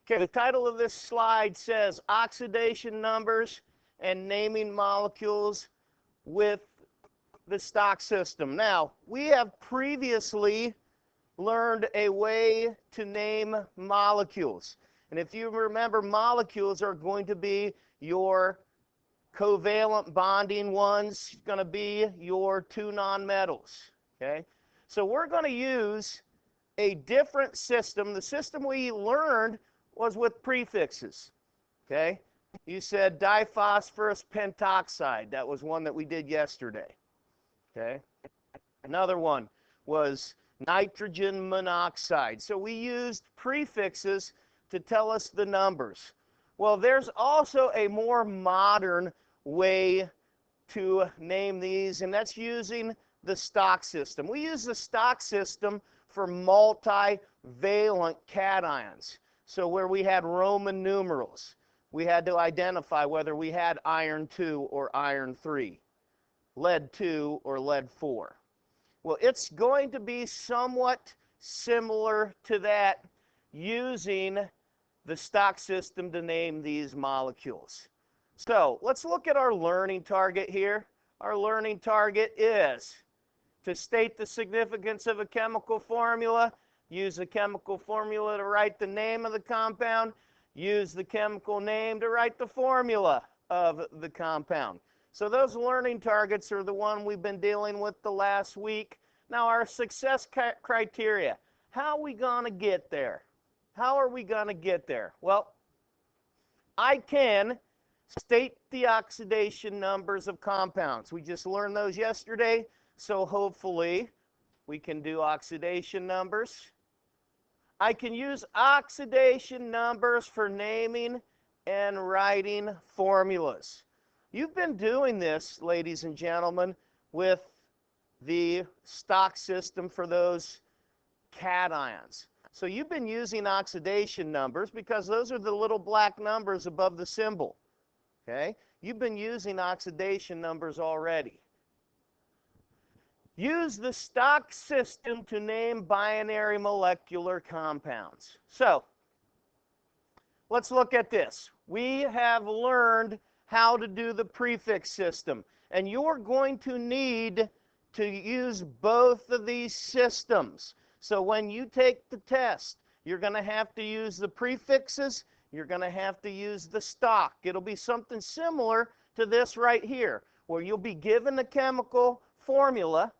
Okay, the title of this slide says Oxidation Numbers and Naming Molecules with the Stock System. Now, we have previously learned a way to name molecules. And if you remember, molecules are going to be your covalent bonding ones, going to be your two nonmetals. Okay? So we're going to use a different system. The system we learned was with prefixes. Okay? You said diphosphorus pentoxide. That was one that we did yesterday. Okay? Another one was nitrogen monoxide. So we used prefixes to tell us the numbers. Well, there's also a more modern way to name these, and that's using the Stock system. We use the Stock system for multivalent cations. So where we had Roman numerals, we had to identify whether we had iron 2 or iron 3, lead 2 or lead 4. Well, it's going to be somewhat similar to that using the Stock system to name these molecules. So let's look at our learning target here. Our learning target is to state the significance of a chemical formula, use the chemical formula to write the name of the compound, use the chemical name to write the formula of the compound. So those learning targets are the one we've been dealing with the last week. Now our success criteria, how are we going to get there? How are we going to get there? Well, I can state the oxidation numbers of compounds. We just learned those yesterday, so hopefully we can do oxidation numbers. I can use oxidation numbers for naming and writing formulas. You've been doing this, ladies and gentlemen, with the Stock system for those cations. So you've been using oxidation numbers because those are the little black numbers above the symbol. Okay? You've been using oxidation numbers already. Use the Stock system to name binary molecular compounds. So, let's look at this. We have learned how to do the prefix system, and you're going to need to use both of these systems. So when you take the test, you're going to have to use the prefixes, you're going to have to use the stock. It'll be something similar to this right here, where you'll be given the chemical formula,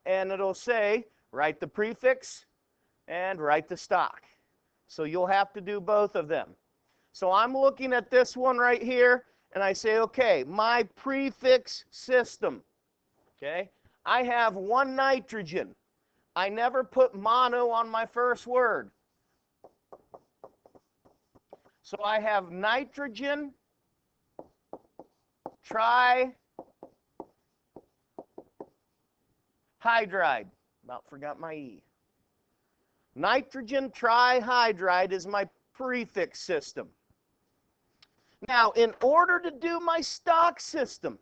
and it'll say, write the prefix and write the stock. So you'll have to do both of them. So I'm looking at this one right here, and I say, okay, my prefix system, okay? I have one nitrogen. I never put mono on my first word. So I have nitrogen trihydride. About forgot my E. Nitrogen trihydride is my prefix system. Now, in order to do my Stock system,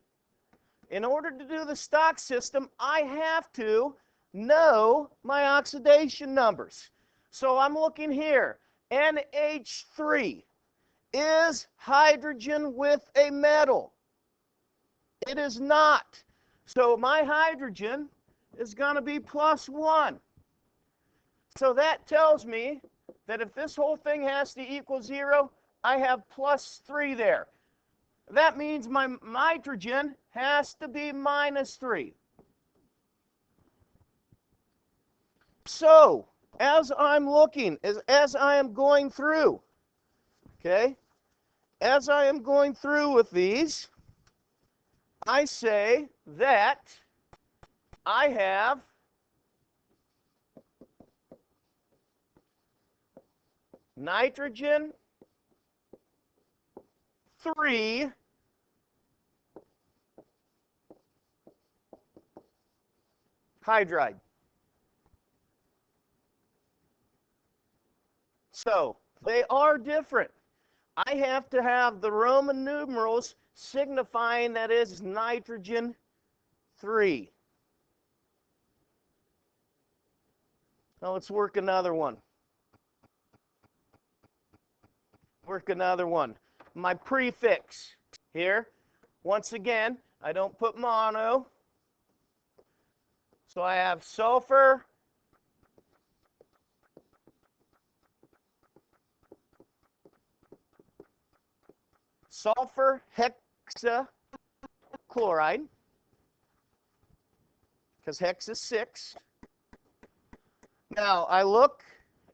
in order to do the Stock system, I have to know my oxidation numbers. So I'm looking here. NH3 is hydrogen with a metal. It is not. So my hydrogen is going to be +1. So that tells me that if this whole thing has to equal 0, I have +3 there. That means my nitrogen has to be -3. So, as I'm looking, as I am going through, okay, as I am going through with these, I say that I have nitrogen 3 hydride. So they are different. I have to have the Roman numerals signifying that is nitrogen 3. Now let's work another one. work another one. My prefix here, once again, I don't put mono. So I have sulfur, sulfur hexachloride, because hex is 6. Now I look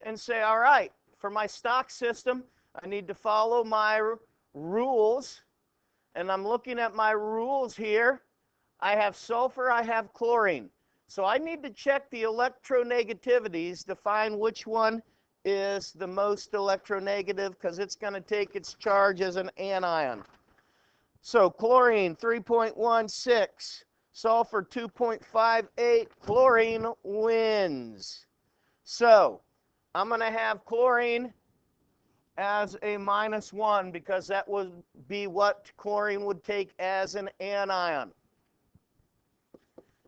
and say, all right, for my stock system, I need to follow my rules. And I'm looking at my rules here. I have sulfur, I have chlorine. So I need to check the electronegativities to find which one is the most electronegative, because it's going to take its charge as an anion. So chlorine 3.16, sulfur 2.58, chlorine wins. So I'm going to have chlorine as a -1, because that would be what chlorine would take as an anion.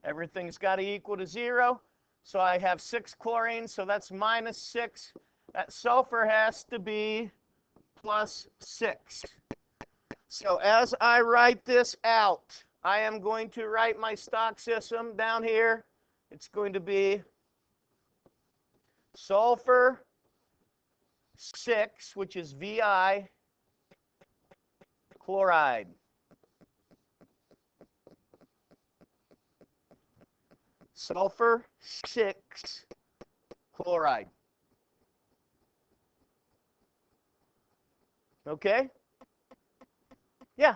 Everything's got to equal to 0. So I have 6 chlorine, so that's -6. That sulfur has to be +6. So as I write this out, I am going to write my stock system down here. It's going to be sulfur 6, which is Vi chloride. Sulfur 6 chloride. Okay? Yeah.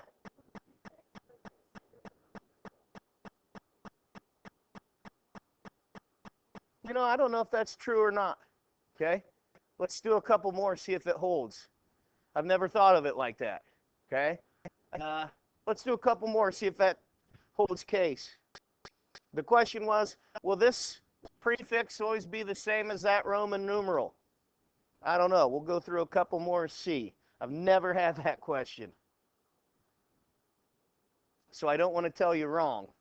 You know, I don't know if that's true or not. Okay? Let's do a couple more, see if it holds. I've never thought of it like that. Okay? Let's do a couple more, see if that holds case. The question was, will this prefix always be the same as that Roman numeral? I don't know. We'll go through a couple more and see. I've never had that question. So I don't want to tell you wrong.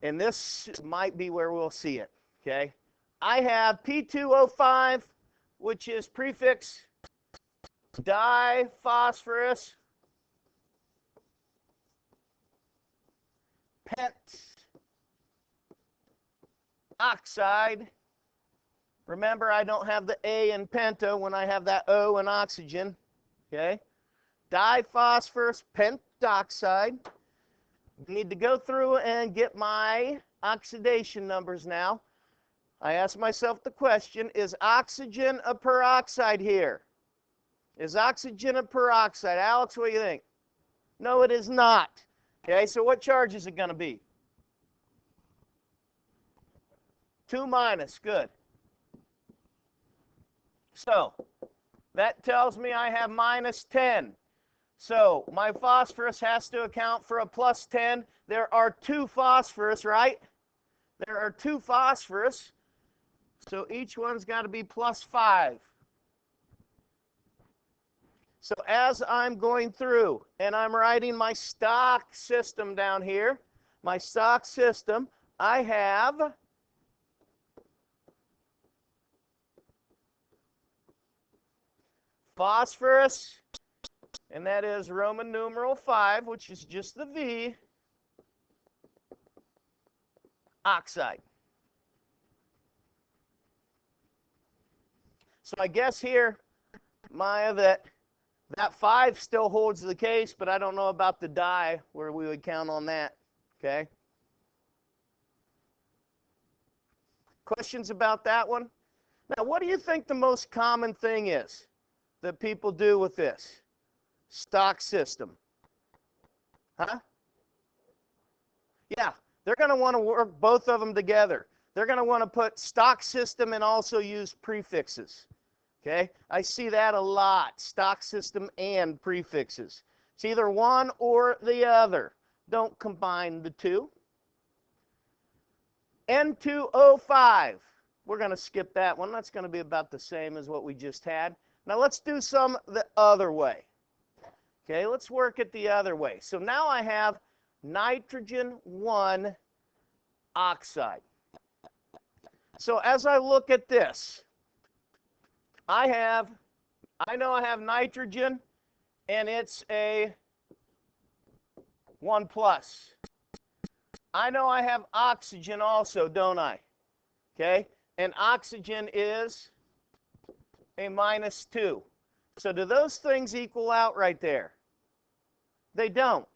And this might be where we'll see it. Okay? I have P2O5, which is prefix diphosphorus pentoxide. Remember, I don't have the A in penta when I have that O in oxygen. Okay? Diphosphorus pentoxide. Need to go through and get my oxidation numbers now. I ask myself the question, is oxygen a peroxide here? Is oxygen a peroxide? Alex, what do you think? No, it is not. Okay, so what charge is it going to be? 2-, good. So that tells me I have -10. So my phosphorus has to account for a +10. There are 2 phosphorus, right? There are 2 phosphorus. So each one's got to be +5. So as I'm going through and I'm writing my stock system down here, my stock system, I have phosphorus, and that is Roman numeral 5, which is just the V, oxide. So I guess here, Maya, that 5 still holds the case, but I don't know about the di, where we would count on that. Okay? Questions about that one? Now, what do you think the most common thing is that people do with this stock system? Huh? Yeah, they're going to want to work both of them together. They're going to want to put stock system and also use prefixes. Okay? I see that a lot, stock system and prefixes. It's either one or the other. Don't combine the two. N2O5. We're going to skip that one. That's going to be about the same as what we just had. Now let's do some the other way. Okay, let's work it the other way. So now I have nitrogen 1 oxide. So as I look at this, I have I know I have nitrogen, and it's a 1 plus. I know I have oxygen also, don't I? Okay, and oxygen is a -2. So do those things equal out right there? They don't,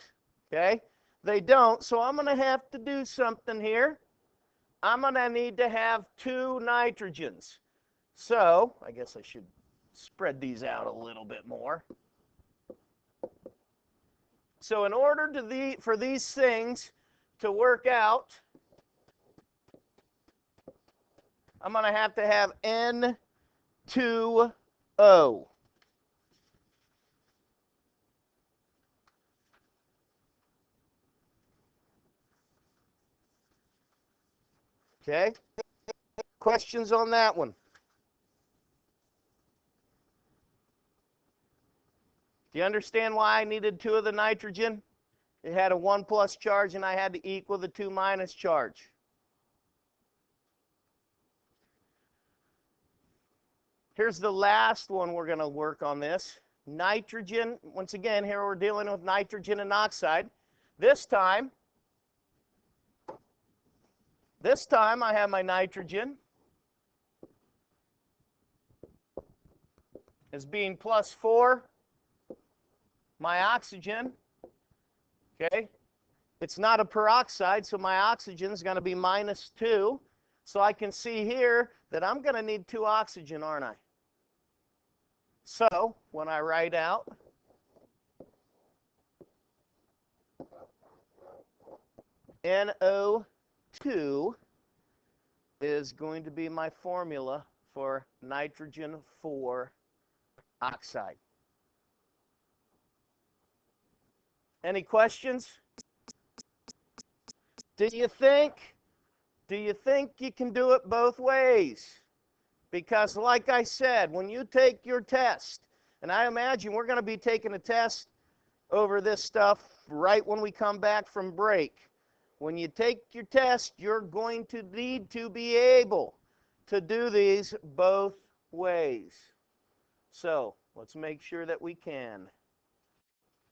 okay? They don't, so I'm going to have to do something here. I'm going to need to have 2 nitrogens. So I guess I should spread these out a little bit more. So in order for these things to work out, I'm going to have N2O. Okay? Questions on that one? Do you understand why I needed 2 of the nitrogen? It had a 1 plus charge, and I had to equal the 2 minus charge. Here's the last one we're going to work on this. Nitrogen, once again, here we're dealing with nitrogen and oxide. This time I have my nitrogen as being +4. My oxygen, okay, it's not a peroxide, so my oxygen is going to be -2. So I can see here that I'm going to need 2 oxygen, aren't I? So when I write out NO2 is going to be my formula for nitrogen 4 oxide. Any questions? Do you think you can do it both ways? Because like I said, when you take your test, and I imagine we're going to be taking a test over this stuff right when we come back from break. When you take your test, you're going to need to be able to do these both ways. So let's make sure that we can.